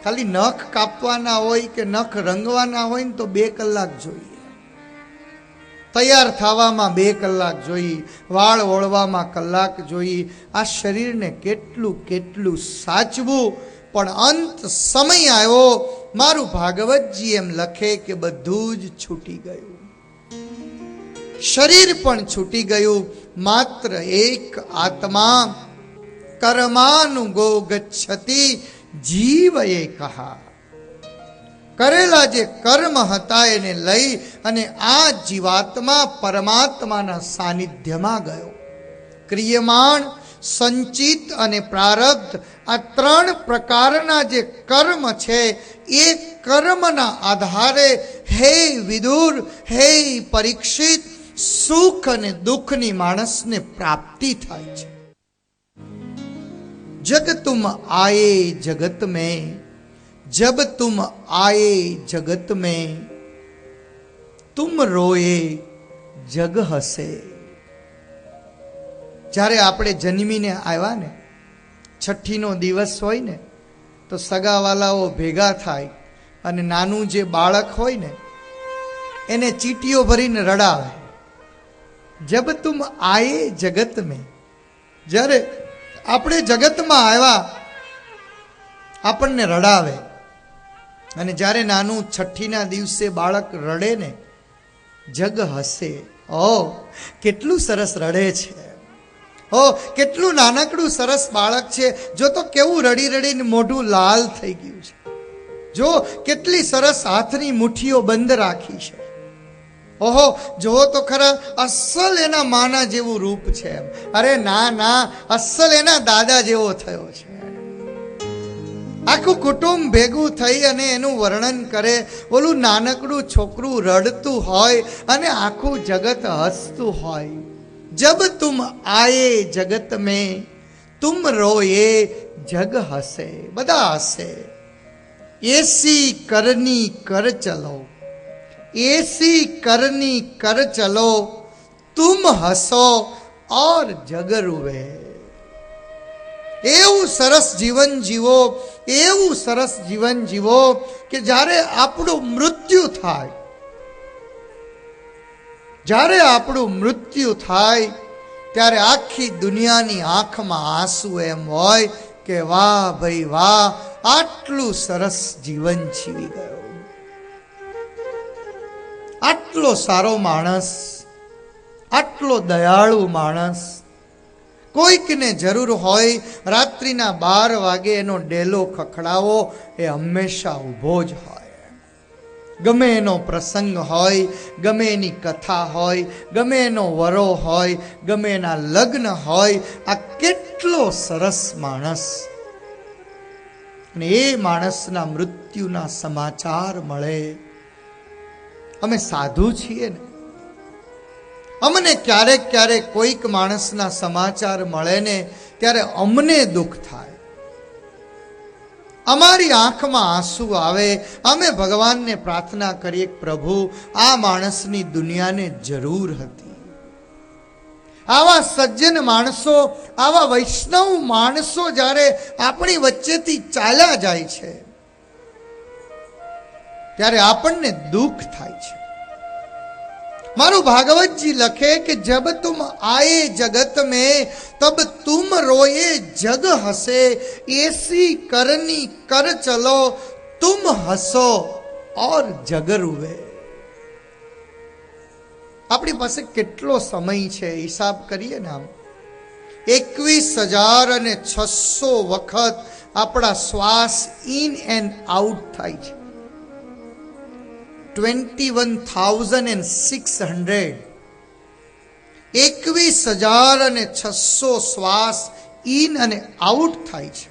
ખાલી નખ કાપવાના હોય કે નખ રંગવાના હોય ને તો 2 કલાક જોઈએ, તૈયાર થવામાં 2 કલાક જોઈએ, વાળ ઓળવામાં કલાક જોઈએ. આ શરીરને કેટલું સાચવું. પણ અંત સમય આવ્યો, મારું ભાગવતજી એમ લખે કે બધું જ છૂટી ગયું. શરીર પણ છૂટી ગયું, માત્ર એક આત્મા કર્માનુગો ગચ્છતિ જીવ એકઃ. કરેલા જે કર્મ હતા એને લઈ અને આ જીવાત્મા પરમાત્માના સાનિધ્યમાં ગયો. ક્રિયમાણ, સંચિત અને પ્રારબ્ધ, આ 3 પ્રકારના જે કર્મ છે, એ કર્મના આધારે હે વિદુર, હે પરીક્ષિત, સુખ અને દુઃખની માણસને પ્રાપ્તિ થાય છે. જગ તુમ આયે જગત મેં, જબ તુમ આયે જગત મેં, તુમ રોયે જગ હસે. જ્યારે આપણે જન્મીને આવ્યા ને, છઠ્ઠીનો દિવસ હોય ને, તો સગાવાલાઓ ભેગા થાય અને નાનું જે બાળક હોય ને એને ચીટીઓ ભરીને રડાવે. જબ તુમ આયે જગત મેં, જ્યારે આપણે જગતમાં આવ્યા આપણને રડાવે. અને જ્યારે નાનું છઠ્ઠીના દિવસે બાળક રડે ને, જગ હસે. કેટલું સરસ રડે છે, કેટલું નાનકડું સરસ બાળક છે. જો તો કેવું રડી રડીને મોઢું લાલ થઈ ગયું છે. જો કેટલી સરસ હાથની મુઠ્ઠીઓ બંધ રાખી છે. જોવો તો ખરા, અસલ એના માના જેવું રૂપ છે. અરે ના, અસલ એના દાદા જેવો થયો છે. આખું કુટુંબ ભેગું થઈ અને એનું વર્ણન કરે. ઓલું નાનકડું છોકરું રડતું હોય અને આખું જગત હસતું હોય. જબ તુમ આયે જગત મેં તુમ રોયે જગ હસે. બધા હસે. એસી કરની કર ચલો, એસી કરની કર ચલો, તુમ હસો ઓર જગ રૂવે. એવું સરસ જીવન જીવો, એવું સરસ જીવન જીવો કે જ્યારે આપણું મૃત્યુ થાય, જ્યારે આપણું મૃત્યુ થાય ત્યારે આખી દુનિયાની આંખમાં આંસુ એમ હોય કે વાહ ભાઈ વાહ, આટલું સરસ જીવન જીવી ગયો, આટલો સારો માણસ, આટલો દયાળુ માણસ. કોઈકને જરૂર હોય રાત્રિના 12 વાગે એનો ડેલો ખખડાવો, એ હંમેશા ઊભો જ હોય. ગમે એનો પ્રસંગ હોય, ગમે એની કથા હોય, ગમે એનો વરો હોય, ગમે એના લગ્ન હોય. આ કેટલો સરસ માણસ. અને એ માણસના મૃત્યુના સમાચાર મળે. અમે સાધુ છીએ ને, અમને ક્યારેક ક્યારેક કોઈક માણસના સમાચાર મળે ને ત્યારે અમને દુઃખ થાય, અમારી આંખમાં આંસુ આવે. અમે ભગવાનને પ્રાર્થના કરીએ, પ્રભુ આ માણસની દુનિયાને જરૂર હતી. આવા સજ્જન માણસો, આવા વૈષ્ણવ માણસો જ્યારે આપણી વચ્ચેથી ચાલ્યા જાય છે ત્યારે આપણને દુઃખ થાય છે. મારું ભાગવતજી લખે કે જબ તુમ આયે જગત મેં તબ તુમ રોયે જગ હસે, એસી કરની કર ચલો, તુમ હસો ઓર જગ રૂવે. આપણી પાસે કેટલો સમય છે હિસાબ કરીએ ને, આમ 21,600 વખત આપણા શ્વાસ ઇન એન્ડ આઉટ થાય છે. 21,600, 21,600 શ્વાસ ઇન અને આઉટ થાય છે.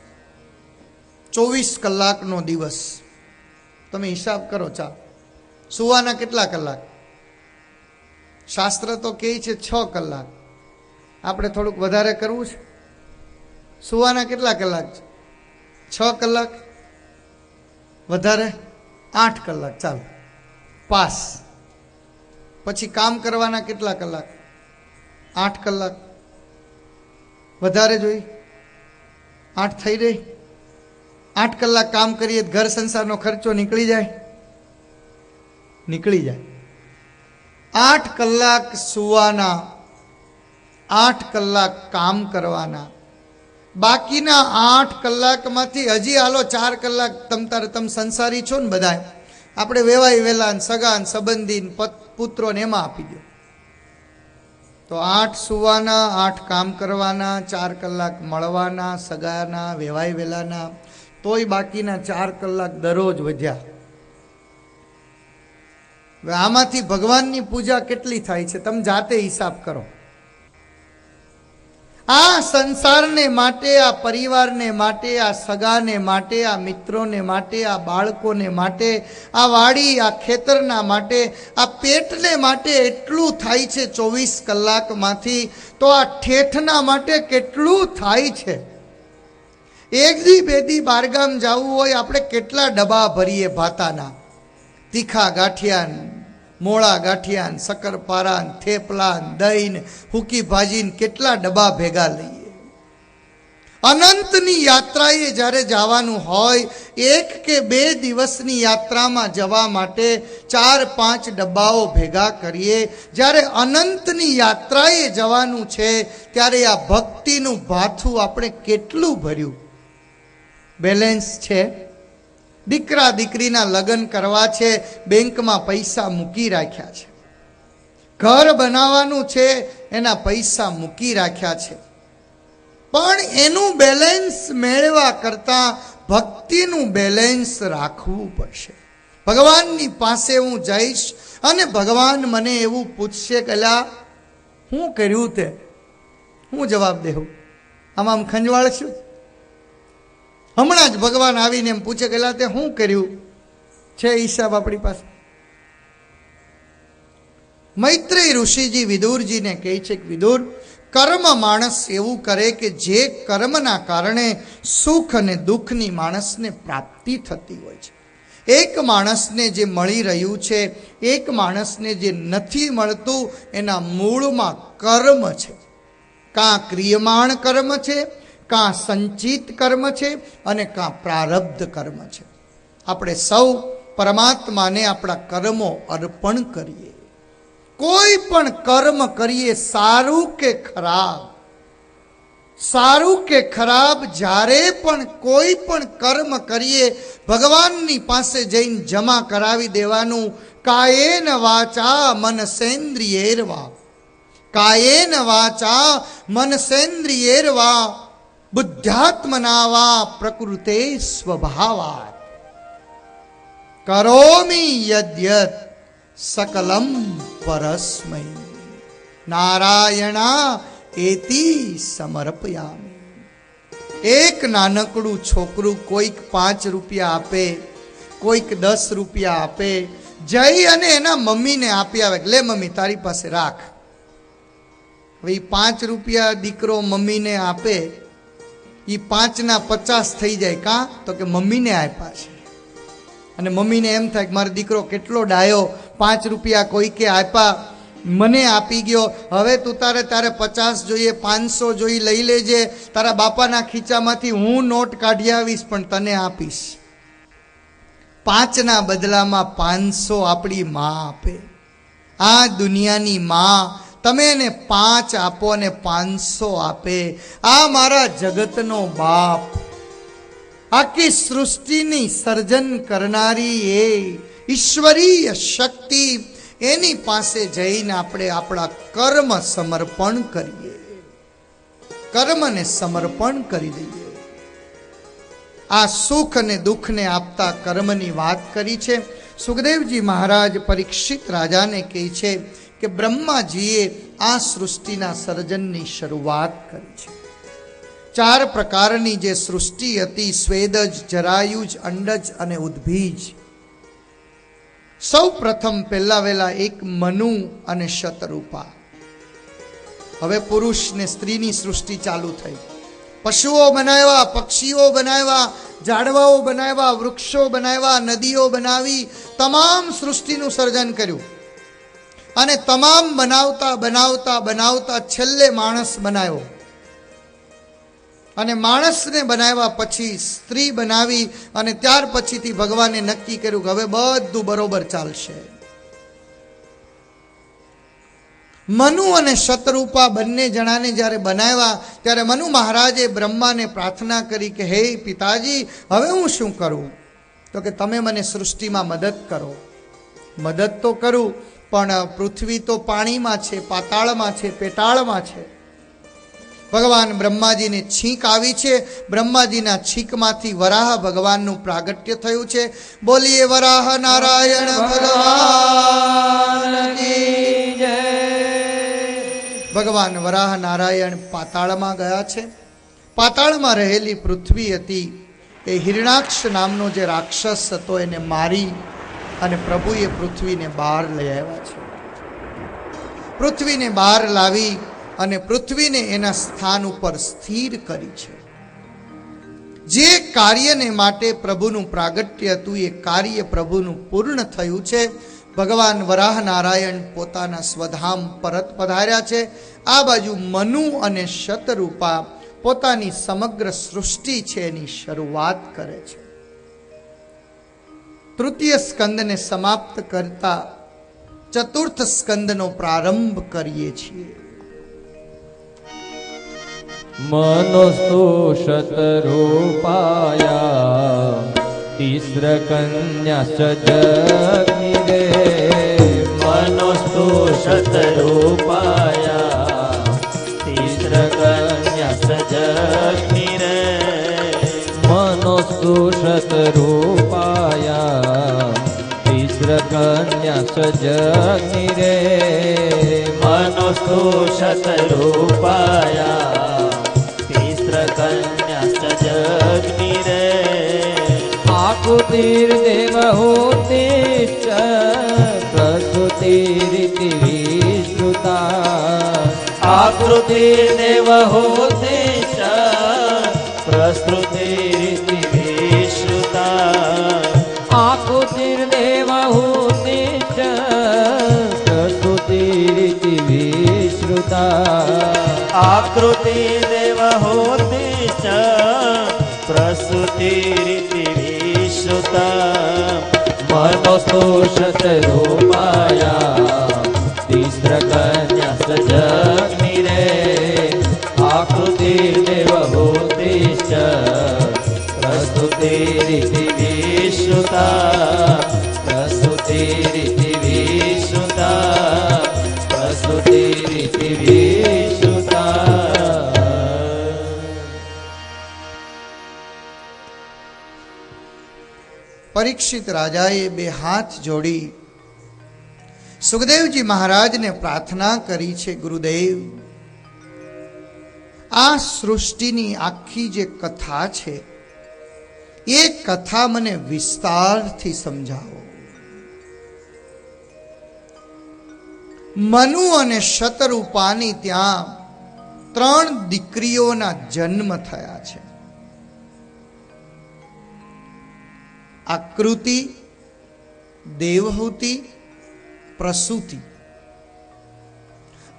24 કલાકનો દિવસ. તમે હિસાબ કરો. ચા સુવાના કેટલા કલાક? શાસ્ત્ર તો કહે છે 6 કલાક. આપણે થોડુંક વધારે કરવું છે. સુવાના કેટલા કલાક છે? 6 કલાક વધારે 8 કલાક. ચાલો પાસ. પછી કામ કરવાના કેટલા કલાક? 8 કલાક. વધારે જોઈ 8 થઈ રહી. 8 કલાક કામ કરીએ ઘર સંસારનો ખર્ચો નીકળી જાય, નીકળી જાય. 8 કલાક સુવાના, 8 કલાક કામ કરવાના. બાકીના 8 કલાકમાંથી હજી હાલો 4 કલાક તમ સંસારી છો ને બધા, આપણે વેવાય વેલા સગા સંબંધી પુત્રોને એમાં આપી દો. તો 8 સુવાના, 8 કામ કરવાના, 4 કલાક મળવાના સગાના વેવાય વેલાના, તોય બાકીના 4 કલાક દરરોજ વધ્યા. આમાંથી ભગવાનની પૂજા કેટલી થાય છે તમે જાતે હિસાબ કરો. આ સંસારને માટે, આ પરિવારને માટે, આ સગાને માટે, આ મિત્રોને માટે, આ બાળકોને માટે, આ વાડી, આ ખેતરના માટે, આ પેટને માટે એટલું થાય છે 24 કલાકમાંથી. તો આ ઠેઠના માટે કેટલું થાય છે? એક દી બે દી બારગામ જવું હોય, આપણે કેટલા ડબ્બા ભરીએ ભાતાના, તીખા ગાંઠિયા, મોળા ગાંઠિયા, શક્કરપારા, થેપલા, દહીં, હુકી ભાજીને કેટલા ડબ્બા ભેગા લઈએ. અનંતની યાત્રાએ જ્યારે જવાનું હોય, 1 કે 2 દિવસની યાત્રામાં જવા માટે 4-5 ડબ્બાઓ ભેગા કરીએ. જ્યારે અનંતની યાત્રાએ જવાનું છે ત્યારે આ ભક્તિનું ભાથું આપણે કેટલું ભર્યું? બેલેન્સ છે? દીકરા દીકરીના લગ્ન કરવા છે, બેંકમાં પૈસા મૂકી રાખ્યા છે. ઘર બનાવવાનું છે, એના પૈસા મૂકી રાખ્યા છે. પણ એનું બેલેન્સ મેળવવા કરતાં ભક્તિનું બેલેન્સ રાખવું પડશે. ભગવાનની પાસે હું જઈશ અને ભગવાન મને એવું પૂછશે કે અલા હું કર્યું તે, હું જવાબ દેવું? આમ ખંજવાળ છું? હમણાં જ ભગવાન આવીને એમ પૂછે કે તે શું કર્યું છે હિસાબ આપણી પાસે. મૈત્રેય ઋષિજી વિદુરજીને કહે છે કે વિદુર, કર્મ માણસ એવું કરે કે જે કર્મના કારણે સુખ અને દુઃખની માણસને પ્રાપ્તિ થતી હોય છે. એક માણસને જે મળી રહ્યું છે, એક માણસને જે નથી મળતું, એના મૂળમાં કર્મ છે. કાં ક્રિયમાણ કર્મ છે, કાં સંચિત કર્મ છે, અને કાં પ્રારબ્ધ કર્મ છે. આપણે સૌ પરમાત્માને આપણા કર્મો અર્પણ કરીએ. કોઈ પણ કર્મ કરીએ, સારું કે ખરાબ, સારું કે ખરાબ, જ્યારે પણ કોઈ પણ કર્મ કરીએ, ભગવાનની પાસે જઈને જમા કરાવી દેવાનું. કાયેન વાચા મનસેન્દ્રિયેર્વા, કાયેન વાચા મનસેન્દ્રિયેર્વા બુદ્ધ્યાત્મના વા પ્રકૃતે સ્વભાવાત કરોમિ યદ્યત સકલમ પરસ્મૈ નારાયણા એતિ સમર્પયામિ. એક નાનકડું છોકરું કોઈક 5 રૂપિયા આપે, કોઈક 10 રૂપિયા આપે, જઈ અને એના મમ્મીને આપી આવે, લે મમ્મી તારી પાસે રાખ. હવે 5 રૂપિયા દીકરો મમ્મીને આપે, એ 5 ના 50 થઈ જાય. કાં તો કે મમ્મીને આપ્યા છે. અને મમ્મીને એમ થાય કે મારો દીકરો કેટલો ડાયો, 5 રૂપિયા કોઈકે આપ્યા, મને આપી ગયો. હવે તું તારે 50 જોઈએ, 500 જોઈ લઈ લેજે, તારા બાપાના ખીચામાંથી હું નોટ કાઢી આવીશ, પણ તને આપીશ. 5 ના બદલામાં 500 આપણી માં આપે. આ દુનિયાની માં, તમે એને 5 આપો અને 500 આપે. આ મારા જગતનો બાપ, આખી સૃષ્ટિની સર્જન કરનારી એ ઈશ્વરીય શક્તિ, એની પાસે જઈને આપણે આપણા કર્મ સમર્પણ કરીએ, કર્મને સમર્પણ કરી દઈએ. આ સુખ અને દુઃખને આપતા કર્મની વાત કરી છે. સુખદેવજી મહારાજ પરીક્ષિત રાજાને કહે છે કે બ્રહ્માજીએ આ સૃષ્ટિના સર્જનની શરૂઆત કરી છે. 4 પ્રકારની જે સૃષ્ટિ હતી, સ્વેદજ, જરાયુજ, અંડજ અને ઉદ્ભીજ. સૌ પ્રથમ પહેલા વહેલા એક મનુ અને શતરૂપા. હવે પુરુષ ને સ્ત્રીની સૃષ્ટિ ચાલુ થઈ. પશુઓ બનાવ્યા, પક્ષીઓ બનાવ્યા, ઝાડવાઓ બનાવ્યા, વૃક્ષો બનાવ્યા, નદીઓ બનાવી, તમામ સૃષ્ટિનું સર્જન કર્યું. અને તમામ બનાવતા બનાવતા બનાવતા છેલ્લે માણસ બનાવ્યો. અને માણસને બનાવ્યા પછી સ્ત્રી બનાવી, અને ત્યાર પછીથી ભગવાને નક્કી કર્યું કે હવે બધું બરોબર ચાલશે. મનુ અને શતરૂપા બંને જણાને જ્યારે બનાવ્યા, ત્યારે મનુ મહારાજે બ્રહ્માને પ્રાર્થના કરી કે હે પિતાજી, હવે હું શું કરું? તો કે તમે મને સૃષ્ટિમાં મદદ કરો. મદદ તો કરું, પણ પૃથ્વી તો પાણીમાં છે, પાતાળમાં છે, પેટાળમાં છે. ભગવાન બ્રહ્માજીને છીંક આવી છે. બ્રહ્માજીના છીંકમાંથી વરાહ ભગવાનનું પ્રાગટ્ય થયું છે. બોલીએ વરાહ નારાયણ ભગવાન કી જય. ભગવાન વરાહ નારાયણ પાતાળમાં ગયા છે. પાતાળમાં રહેલી પૃથ્વી હતી, એ હિરણાક્ષ નામનો જે રાક્ષસ હતો એને મારી અને પ્રભુએ પૃથ્વીને બહાર લઈ આવ્યા છે. પૃથ્વીને બહાર લાવી અને પૃથ્વીને એના સ્થાન ઉપર સ્થિર કરી છે. જે કાર્યને માટે પ્રભુનું પ્રાગટ્ય હતું, એ કાર્ય પ્રભુનું પૂર્ણ થયું છે. ભગવાન વરાહ નારાયણ પોતાના સ્વધામ પરત પધાર્યા છે. આ બાજુ મનુ અને શતરૂપા પોતાની સમગ્ર સૃષ્ટિ છે એની શરૂઆત કરે છે. તૃતીય સ્કંદને સમાપ્ત કરતા ચતુર્થ સ્કંદનો પ્રારંભ કરીએ છીએ. મનોસ્તુ શતરૂપાયા તિસ્રકન્યાશ્ચ જગ્નિરે. મનોસ્તુ શતરૂપાયા તિસ્રકન્યાશ્ચ જગ્નિરે. મનોસ્તુ શતરૂપાયા તિસ્રકન્યાશ્ચ જગ્નિરે. મનોસ્તુ શતરૂપાયા તિસ્રકન્યાશ્ચ જગ્નિરે. આકૃતિર્દેવહૂતિશ્ચ પ્રસ્તુતિરિતિ વિશ્રુતા આકૃતિર્દેવહૂતિશ્ચ પ્રસ્તુતિરિતિ વિશ્રુતા આકૃતિર્દેવહૂતિશ્ચ પ્રસ્તુતિરિતિ વિશ્રુતા આકૃતિર્દેવહૂતિશ્ચ પ્રસ્તુતિરિતિ વિશ્રુતા મનોસ્તુ શતરૂપાયા તિસ્રકન્યાસ્ત જગ્નિરે આકૃતિર્દેવહૂતિશ્ચ પ્રસ્તુતિરિતિ વિશ્રુતા પ્રસ્તુતિરિતિ વિશ્રુતા પ્રસ્તુતિરિતિ વિશ્રુતા. પરીક્ષિત રાજાએ બે હાથ જોડી સુખદેવજી મહારાજને પ્રાર્થના કરી છે, ગુરુદેવ, આ સૃષ્ટિની આખી જે કથા છે એ કથા મને વિસ્તારથી સમજાવો. મનુ અને શતરૂપાની ત્યાં 3 દીકરીઓના જન્મ થયા છે. આકૃતિ, દેવહૂતિ, પ્રસૂતિ.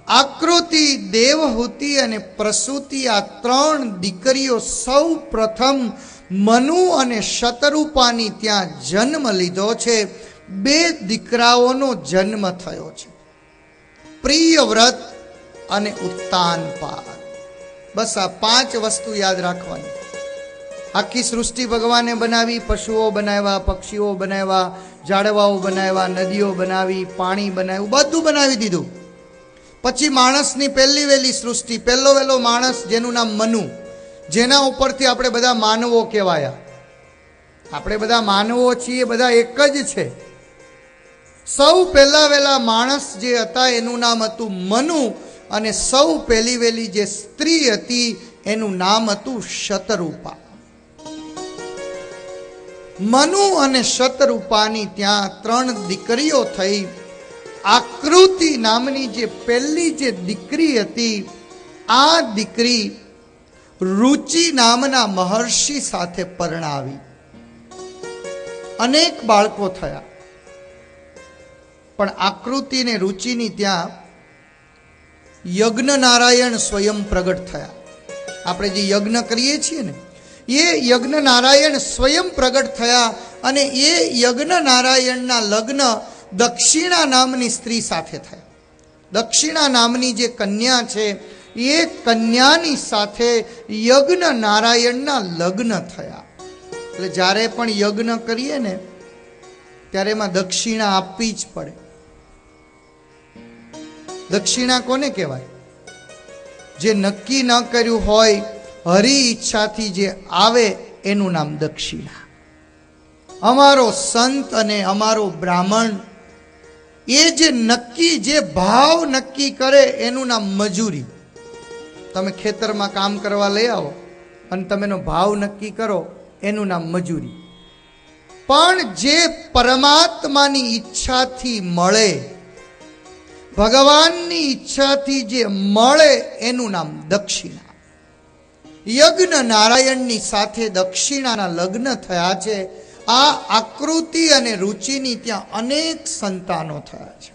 આકૃતિ, દેવહૂતિ અને પ્રસૂતિ આ 3 દીકરીઓ સૌ પ્રથમ મનુ અને શતરૂપાની ત્યાં જન્મ લીધો છે. 2 દીકરાઓનો જન્મ થયો છે, પ્રિયવ્રત અને ઉત્તાનપાદ. બસ આ 5 વસ્તુ યાદ રાખવાની. આખી સૃષ્ટિ ભગવાને બનાવી, પશુઓ બનાવ્યા, પક્ષીઓ બનાવ્યા, ઝાડવાઓ બનાવ્યા, નદીઓ બનાવી, પાણી બનાવ્યું, બધું બનાવી દીધું. પછી માણસની પહેલી વહેલી સૃષ્ટિ, પહેલો વહેલો માણસ જેનું નામ મનુ, જેના ઉપરથી આપણે બધા માનવો કહેવાયા. આપણે બધા માનવો છીએ, બધા એક જ છે. સૌ પહેલા વહેલા માણસ જે હતા એનું નામ હતું મનુ, અને સૌ પહેલી વહેલી જે સ્ત્રી હતી એનું નામ હતું શતરૂપા. મનુ અને શતરૂપાની ત્યાં 3 દીકરીઓ થઈ. આકૃતિ નામની જે પહેલી જે દીકરી હતી, આ દીકરી રુચિ નામના મહર્ષિ સાથે પરણાવી. અનેક બાળકો થયા, પણ આકૃતિ ને રુચિની ત્યાં યજ્ઞ નારાયણ સ્વયં પ્રગટ થયા. આપણે જે યજ્ઞ કરીએ છીએ ને, એ યજ્ઞ નારાયણ સ્વયં પ્રગટ થયા, અને એ યજ્ઞ નારાયણના લગ્ન દક્ષિણા નામની સ્ત્રી સાથે થયા. દક્ષિણા નામની જે કન્યા છે એ કન્યાની સાથે યજ્ઞ નારાયણના લગ્ન થયા. એટલે જ્યારે પણ યજ્ઞ કરીએ ને ત્યારે એમાં દક્ષિણા આપવી જ પડે. દક્ષિણા કોને કહેવાય? જે નક્કી ન કર્યું હોય, હરી ઈચ્છાથી જે આવે એનું નામ દક્ષિણા. અમારો સંત અને અમારો બ્રાહ્મણ એ જે નક્કી, જે ભાવ નક્કી કરે એનું નામ મજૂરી. તમે ખેતરમાં કામ કરવા લઈ આવો અને તમે એનો ભાવ નક્કી કરો એનું નામ મજૂરી. પણ જે પરમાત્માની ઈચ્છાથી મળે, ભગવાનની ઈચ્છાથી જે મળે એનું નામ દક્ષિણા. યજ્ઞ નારાયણની સાથે દક્ષિણાના લગ્ન થયા છે. આ આકૃતિ અને રુચિની ત્યાં અનેક સંતાનો થયા છે.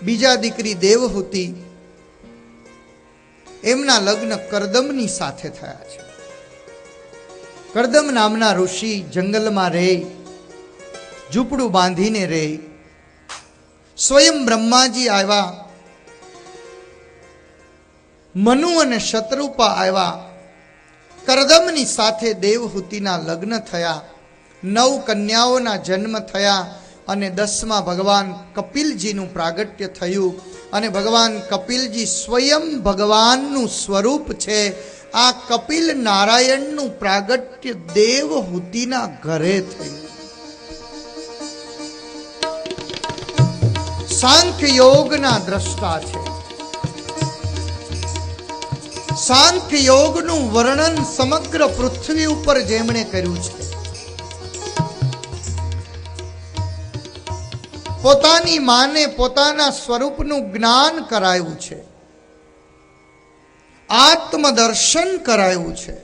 બીજા દીકરી દેવહૂતિ, એમના લગ્ન કરદમની સાથે થયા છે. કરદમ નામના ઋષિ જંગલમાં રહે, ઝૂંપડું બાંધીને રહે. સ્વયં બ્રહ્માજી આવ્યા, મનુ અને શતરૂપા આવ્યા. કરદમની સાથે દેવહૂતિના લગ્ન થયા. 9 કન્યાઓના જન્મ થયા, અને 10મા ભગવાન કપિલજીનું પ્રાગટ્ય થયું. અને ભગવાન કપિલજી સ્વયં ભગવાનનું સ્વરૂપ છે. આ કપિલ નારાયણનું પ્રાગટ્ય દેવહૂતિના ઘરે થયું. સાંખ્ય યોગના દ્રષ્ટા છે. સાંખ્ય યોગનું વર્ણન સમગ્ર પૃથ્વી ઉપર જેમણે કર્યું છે, પોતાની માને પોતાના સ્વરૂપનું જ્ઞાન કરાયું છે, આત્મદર્શન કરાયું છે,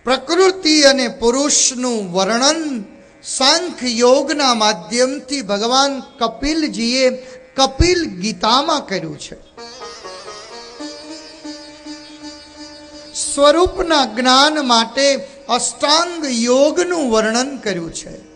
પ્રકૃતિ અને પુરુષનું વર્ણન સાંખ્ય યોગના માધ્યમથી ભગવાન કપિલજીએ કપિલ ગીતામાં કર્યું છે. સ્વરૂપના જ્ઞાન માટે અષ્ટાંગ યોગનું વર્ણન કર્યું છે.